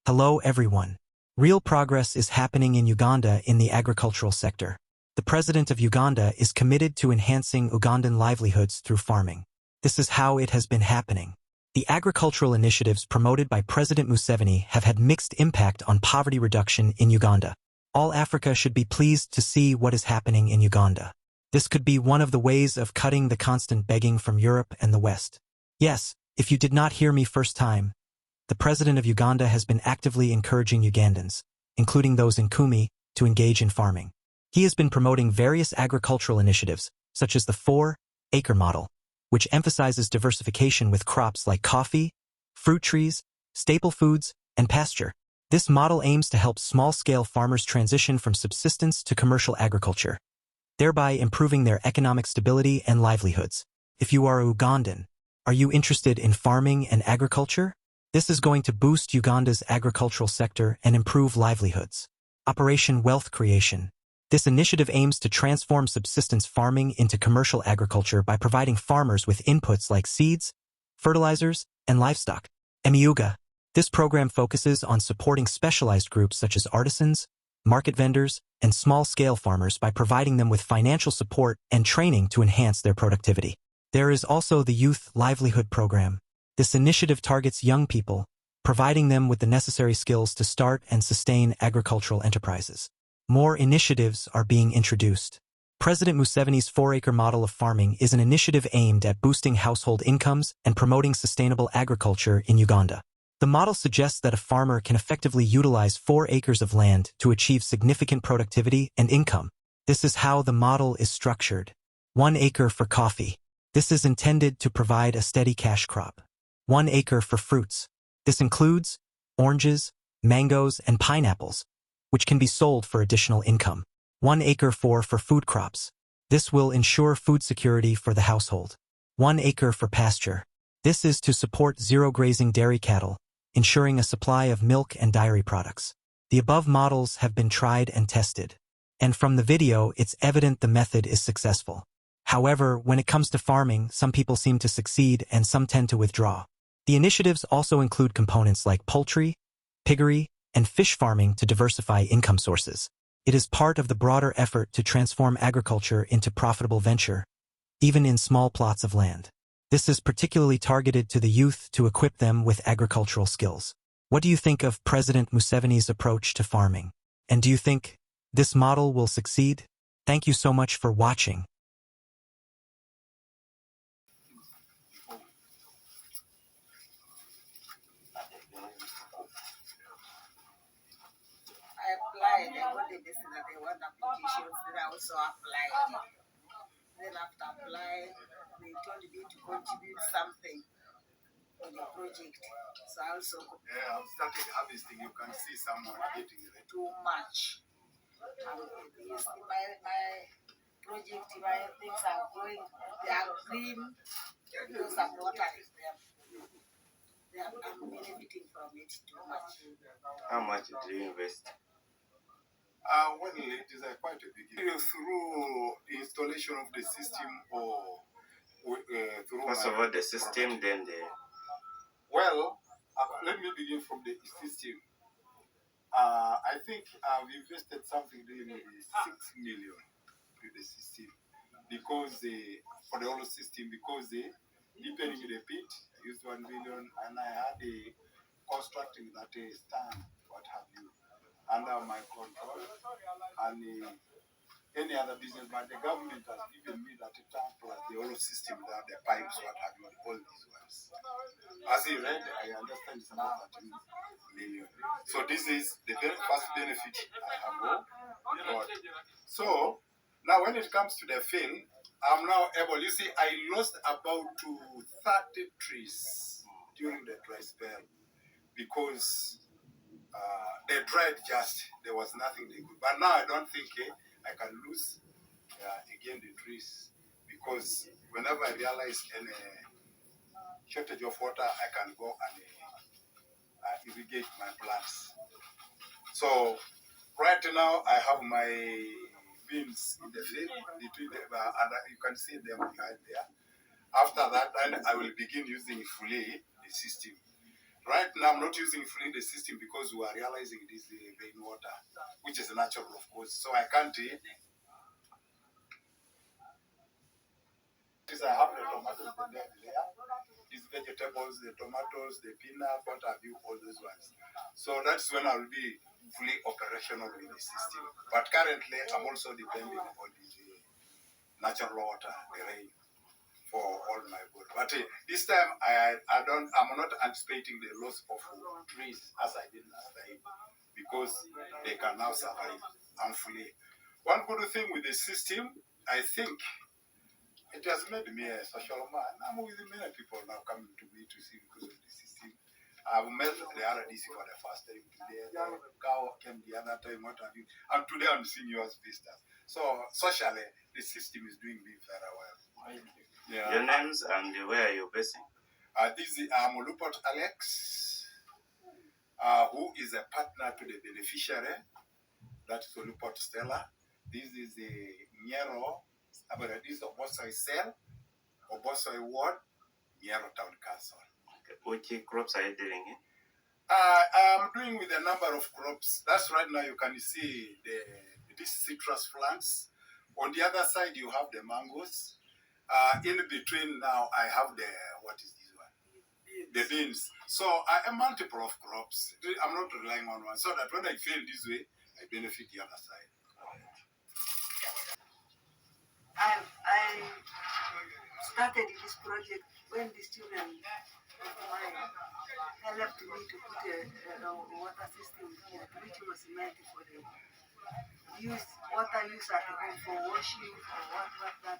Hello everyone. Real progress is happening in Uganda in the agricultural sector. The president of Uganda is committed to enhancing Ugandan livelihoods through farming. This is how it has been happening. The agricultural initiatives promoted by President Museveni have had mixed impact on poverty reduction in Uganda. All Africa should be pleased to see what is happening in Uganda. This could be one of the ways of cutting the constant begging from Europe and the West. Yes, if you did not hear me first time, the president of Uganda has been actively encouraging Ugandans, including those in Kumi, to engage in farming. He has been promoting various agricultural initiatives, such as the 4-acre model, which emphasizes diversification with crops like coffee, fruit trees, staple foods, and pasture. This model aims to help small-scale farmers transition from subsistence to commercial agriculture, thereby improving their economic stability and livelihoods. If you are a Ugandan, are you interested in farming and agriculture? This is going to boost Uganda's agricultural sector and improve livelihoods. Operation Wealth Creation. This initiative aims to transform subsistence farming into commercial agriculture by providing farmers with inputs like seeds, fertilizers, and livestock. Emyooga. This program focuses on supporting specialized groups such as artisans, market vendors, and small-scale farmers by providing them with financial support and training to enhance their productivity. There is also the Youth Livelihood Program. This initiative targets young people, providing them with the necessary skills to start and sustain agricultural enterprises. More initiatives are being introduced. President Museveni's 4-acre model of farming is an initiative aimed at boosting household incomes and promoting sustainable agriculture in Uganda. The model suggests that a farmer can effectively utilize 4 acres of land to achieve significant productivity and income. This is how the model is structured. 1 acre for coffee. This is intended to provide a steady cash crop. 1 acre for fruits. This includes oranges, mangoes, and pineapples, which can be sold for additional income. 1 acre for food crops. This will ensure food security for the household. 1 acre for pasture. This is to support zero-grazing dairy cattle, ensuring a supply of milk and dairy products. The above models have been tried and tested, and from the video it's evident the method is successful. However, when it comes to farming, some people seem to succeed and some tend to withdraw. The initiatives also include components like poultry, piggery, and fish farming to diversify income sources. It is part of the broader effort to transform agriculture into profitable venture, even in small plots of land. This is particularly targeted to the youth to equip them with agricultural skills. What do you think of President Museveni's approach to farming? And do you think this model will succeed? Thank you so much for watching. I applied, I got the message that they want applications, then I also applied. Then after applying, they told me to contribute something on the project. So I also I've started harvesting. You can see someone getting it. Too much. This, my project, my things are growing, they are green because I'm watering them. I'm benefiting from it too much. How much did you invest? Well, it is quite a big through the installation of the system or through First of all, the system, then the... Well, let me begin from the system. I think I've invested something nearly 6 million to the system because for the whole system, because depending on the pit, I used 1 million and I had a constructing that stand, what have you, under my control and any other business, but the government has given me that tank plus the whole system, that the pipes, what have you, all these ones. As you read, I understand it's about 13 million. So this is the first benefit I have got. So now when it comes to the field, I'm now able, you see, I lost about 30 trees during the dry spell because they dried just, there was nothing they could. But now I don't think I can lose again the trees because whenever I realize any shortage of water, I can go and irrigate my plants. So right now I have my beans in the field between the, and you can see them behind there. After that, then I will begin using fully the system. Right now, I'm not using fully the system because we are realizing this rainwater, which is natural, of course. So I can't. I have the tomatoes, these vegetables, the tomatoes, the peanut, what have you, all those ones. So that's when I will be fully operational with the system. But currently, I'm also depending on the natural water, the rain, for all my good. But this time, I'm not anticipating the loss of trees as I did last time, because they can now survive fully. One good thing with the system, I think, it has made me a social man. I'm with many people now coming to me to see because of the system. I've met the RDC for the first time today. The cow came the other time, what have you. And today I'm seeing you as visitors. So socially, the system is doing me very well. Yeah. Your names and where are you basing? This is Mulupot Alex, who is a partner to the beneficiary. That's Mulupot Stella. This is the Nyero. This is Obosoi Cell, Obosoi Ward, Nyero Town Council. Okay. Which crops are you dealing in? I'm doing with a number of crops. That's right now you can see these citrus plants. On the other side you have the mangoes. In between now I have the, what is this one? The beans. So I have multiple of crops. I'm not relying on one. So that when I fail this way, I benefit the other side. I started this project when the student of mine helped me to put a water system here, which was meant for the water use at home for washing, for what that.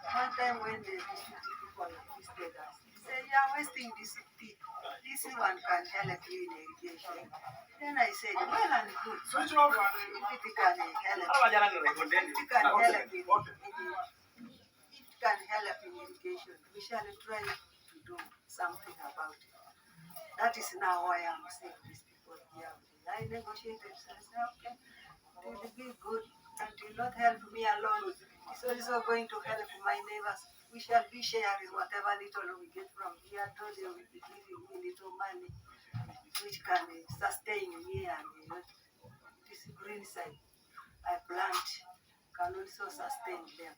One time when the district people visited us, they said, "Yeah, wasting this tea. This one can help you in irrigation." Then I said, "Well and good. If it can help, in irrigation, we shall try to do something about it." That is now why I'm saying these people here. I negotiated, so I said, okay, it will be good and it will not help me alone. It's also going to help my neighbors. We shall be sharing whatever little we get from here. Though they will be giving me little money, which can sustain me, and this green side I plant can also sustain them.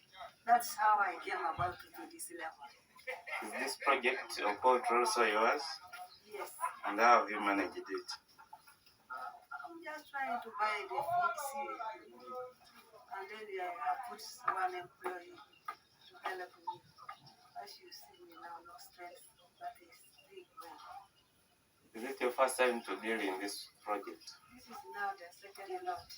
That's how I came about to this level. Is this project of poultry also yours? Yes. And how have you managed it? I'm just trying to buy the feed seed, and then I put one employee to help me. As you see me now, no stress, that is doing well. Is it your first time to deal in this project? This is now the second lot.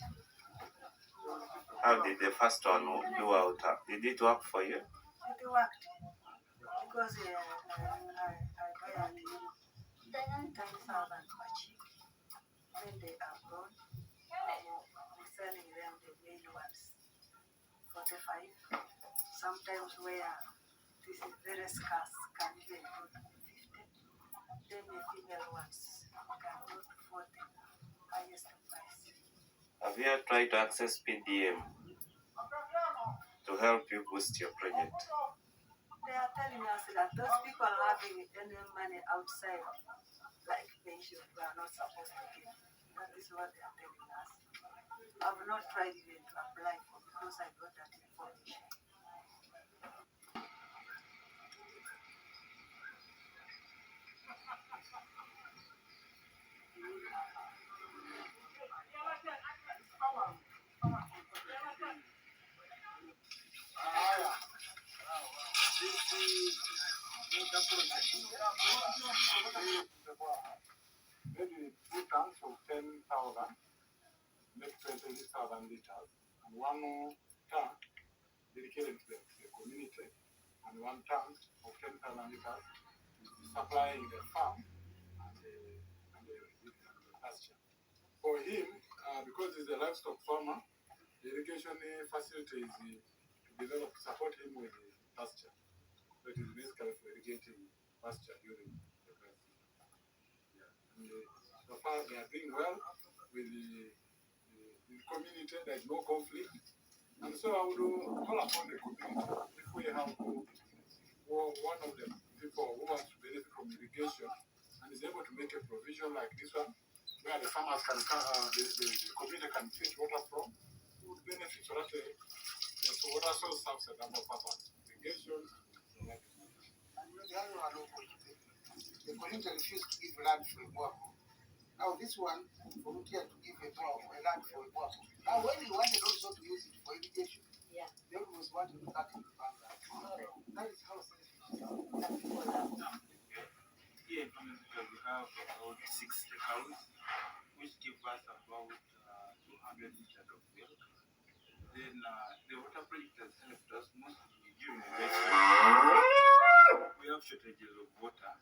How did the first one do out? Did it work for you? It worked because I buy at 10,000 per chick. When they are grown, I'm selling them the male ones 45. Sometimes where this is very scarce, can even go to 50. Then the female ones can go to 40, highest price. Have you tried to access PDM to help you boost your project? They are telling us that those people having any money outside, like pension, we are not supposed to give. That is what they are telling us. I have not tried even to apply for because I got that information. Maybe 2 tanks of 10,000, make 20,000 liters, and one tank dedicated to the community, and one tank of 10,000 liters is supplying the farm and the pasture. For him, because he's a livestock farmer, the irrigation facility is to develop, support him with the pasture. So it is basically for irrigating pasture during the dry season. Yeah. And so far they are doing well with the community. There is no conflict. And so I would call upon the community if we have one of the people who wants to benefit from irrigation and is able to make a provision like this one, where the farmers can the community can fetch water from, would benefit so that the water source serves a number of purposes. Irrigation. The community refused to give land for work. Now this one volunteered to give a land for work. Now when he wanted also to use it for irrigation, they was wanting to cut it back. That is how here in Emyooga we have about 60 cows, which give us about 200 liters of milk. Then the water project has helped us mostly during the dry season. We have shortages of water,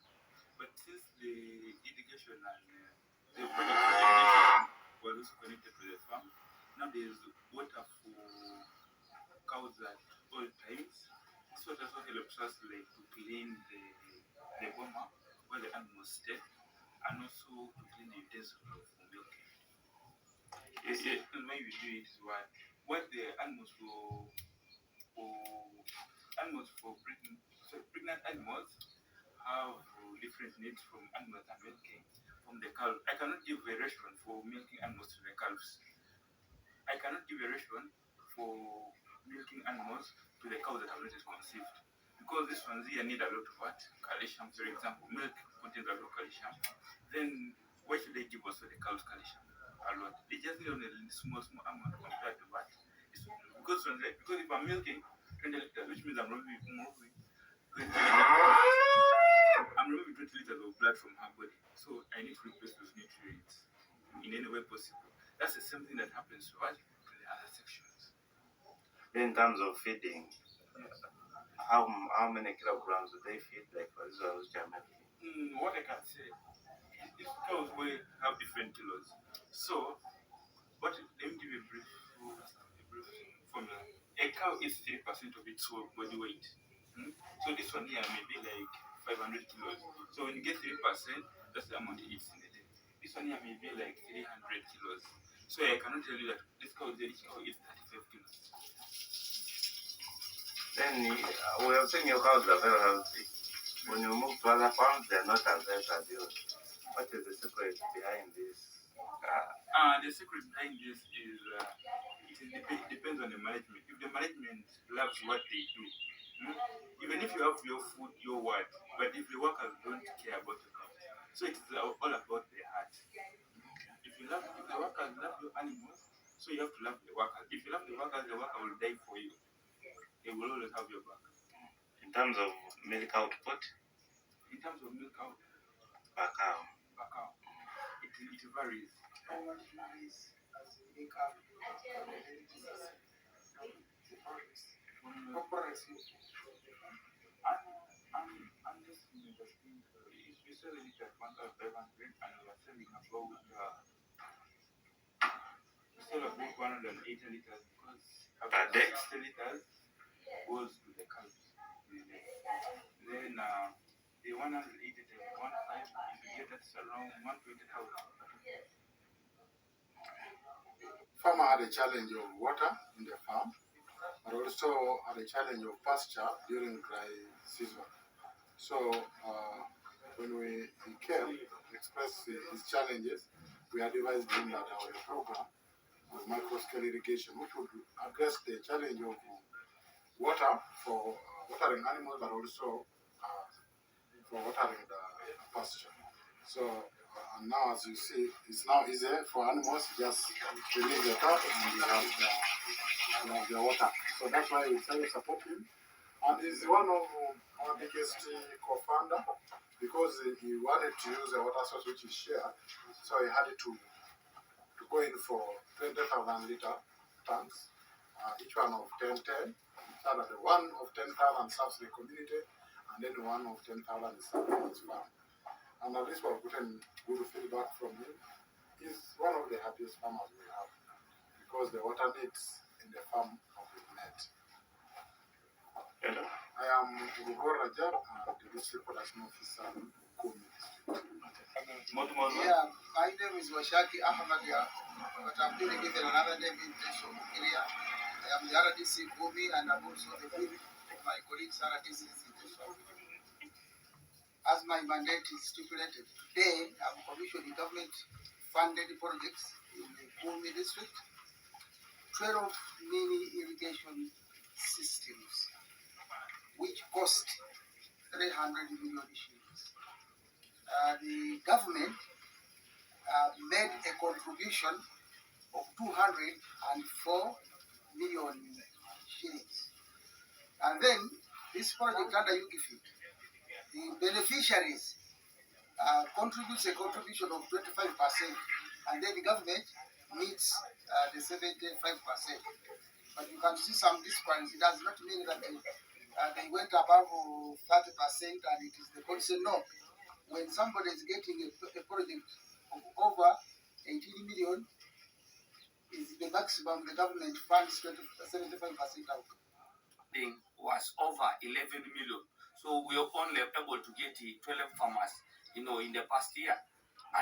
but since the irrigation and the project of irrigation was also connected to the farm, now there is water for cows at all times. This water also helps us like to clean the boma where the animals stay, and also to clean the utensils for milking. The way we do it is what the animals for pregnant animals have different needs from animals that are milking. From the calf, I cannot give a ration for milking animals to the calves. I cannot give a ration for milking animals to the cows that have not yet conceived. Because these ones here need a lot of what? Calcium, for example. Milk contains a lot of calcium. Then why should they give also the cows calcium? A lot. They just need only a small amount compared to what? Because if I'm milking 20 liters, which means I'm removing 20 liters of blood from her body. So I need to replace those nutrients in any way possible. That's the same thing that happens to us in the other sections. In terms of feeding, how many kilograms do they feed, like for these ones which are milking? What I can say, these cows will have different kilos. So, let me give you a brief formula. A cow is 3% of its body weight. So this one here may be like 500 kilos. So when you get 3%, that's the amount it eats in a day. This one here may be like 300 kilos. So I cannot tell you that this cow eats 35 kilos. Then we have seen your cows are very healthy. When you move to other farms, they are not as healthy as yours. What is the secret behind this? The secret behind this is it depends on the management. If the management loves what they do, even if you have your food, your word, but if the workers don't care about the cow, so it's all about the heart. If the workers love your animals, so you have to love the workers. If you love the worker will die for you. They will always have your back. In terms of milk output? In terms of milk output? Per cow. It varies. I'm just investing. We sell it at 1,500 and we are selling about 180 liters because about 60 liters goes to the cows. Then the 180 to 1.5, if you get that's around 120,000. Farmer had a challenge of water in the farm, but also had a challenge of pasture during dry season. So when he came to express his challenges, we advised him that our program was micro-scale irrigation, which would address the challenge of water for watering animals, but also for watering the pasture. So and now, as you see, it's now easier for animals, just release the tap and you have the water. So that's why we try to support him. And he's one of our biggest co-founder because he wanted to use a water source which is shared. So he had to go in for 20,000 liter tanks, each one of 10. So that the one of 10,000 serves the community, and then one of 10,000 is served his farm. And at least we're getting good feedback from him. He's one of the happiest farmers we have because the water needs in the farm have been met. I am Ugor Rajab and the district production officer in Kumi district. Yeah, my name is Washaki Ahmadia, but I'm being given another name in place of Kiria. I am the RDC Kumi and I'm also the lead of my colleagues RDC institution. As my mandate is stipulated, today I'm commissioning government-funded projects in the Kumi district, 12 mini irrigation systems, which cost 300 million shillings. The government made a contribution of 204 million shillings. And then this project under UGIFIT, the beneficiaries contributes a contribution of 25%, and then the government meets the 75%. But you can see some discrepancy. It does not mean that they went above 30% and it is the policy. No. When somebody is getting a project of over 18 million, is the maximum the government funds 75% out. Was over 11 million. So we are only able to get 12 farmers, in the past year.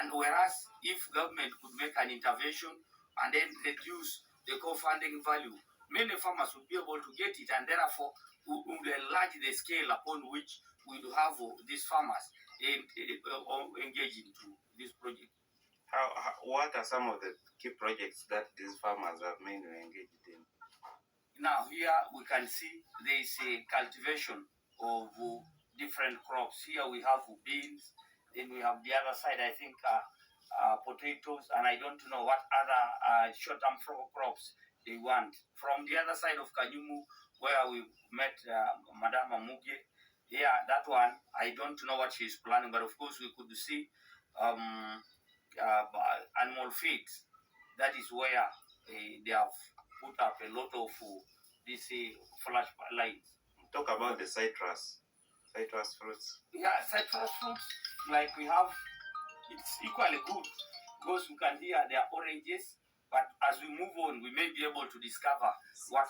And whereas if government could make an intervention and then reduce the co-funding value, many farmers would be able to get it, and therefore we would enlarge the scale upon which we do have these farmers engaged into this project. What are some of the key projects that these farmers have mainly engaged in? Now here we can see there is a cultivation of different crops. Here we have beans, then we have the other side, I think, potatoes, and I don't know what other short-term crops they want. From the other side of Kanyumu, where we met Madame Amuge, yeah, that one, I don't know what she's planning, but of course we could see animal feeds. That is where they have put up a lot of these flash lines. Talk about the citrus fruits. Yeah, citrus fruits, like we have, it's equally good because you can hear they are oranges, but as we move on, we may be able to discover what